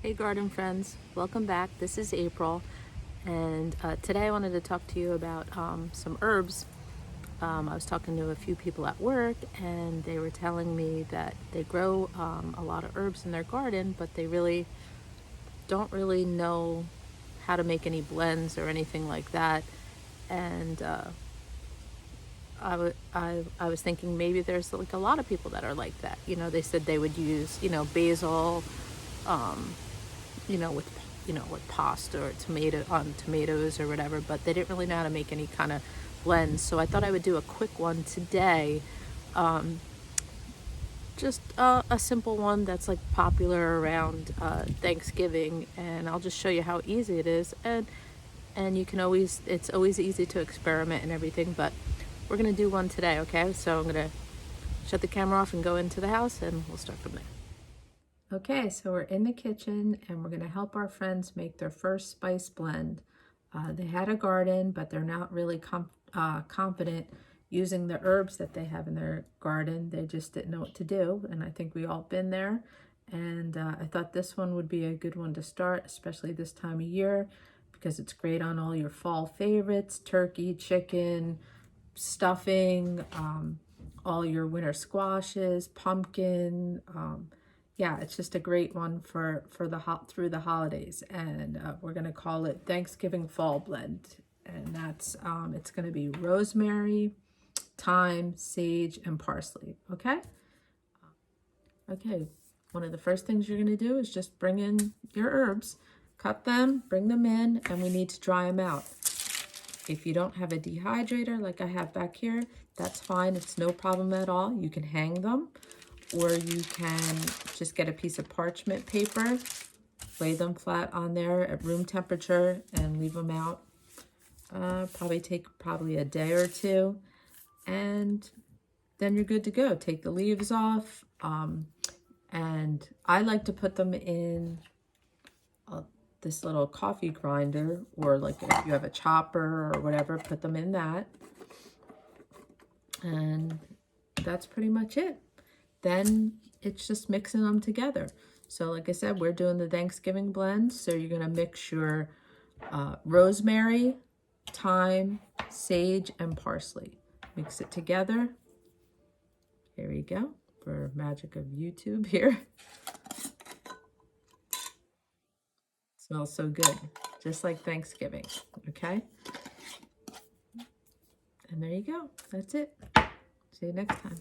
Hey garden friends, welcome back. This is April, and today I wanted to talk to you about some herbs. I was talking to a few people at work, and they were telling me that they grow a lot of herbs in their garden, but they really don't really know how to make any blends or anything like that. And I was thinking maybe there's like a lot of people that are like that. They said they would use basil, with pasta or tomato on tomatoes or whatever, but they didn't really know how to make any kind of blends. So I thought I would do a quick one today. Just a simple one that's like popular around Thanksgiving, and I'll just show you how easy it is. And you can always, it's always easy to experiment and everything, but we're gonna do one today, okay? So I'm gonna shut the camera off and go into the house, and we'll start from there. Okay, so we're in the kitchen and we're going to help our friends make their first spice blend. They had a garden, but they're not really confident using the herbs that they have in their garden. They just didn't know what to do, and I think we all been there. And I thought this one would be a good one to start, especially this time of year, because it's great on all your fall favorites: turkey, chicken, stuffing, all your winter squashes, pumpkin. Yeah, it's just a great one for through the holidays, and we're gonna call it Thanksgiving Fall Blend, and that's it's gonna be rosemary, thyme, sage, and parsley. Okay. Okay. One of the first things you're gonna do is just bring in your herbs, cut them, bring them in, and we need to dry them out. If you don't have a dehydrator like I have back here, that's fine. It's no problem at all. You can hang them, or you can just get a piece of parchment paper, lay them flat on there at room temperature, and leave them out. Probably take a day or two, and then you're good to go. Take the leaves off, and I like to put them in this little coffee grinder, or like if you have a chopper or whatever, put them in that. And that's pretty much it. Then it's just mixing them together. So like I said, we're doing the Thanksgiving blend. So you're gonna mix your rosemary, thyme, sage, and parsley. Mix it together. Here we go, for magic of YouTube here. Smells so good, just like Thanksgiving, okay? And there you go, that's it. See you next time.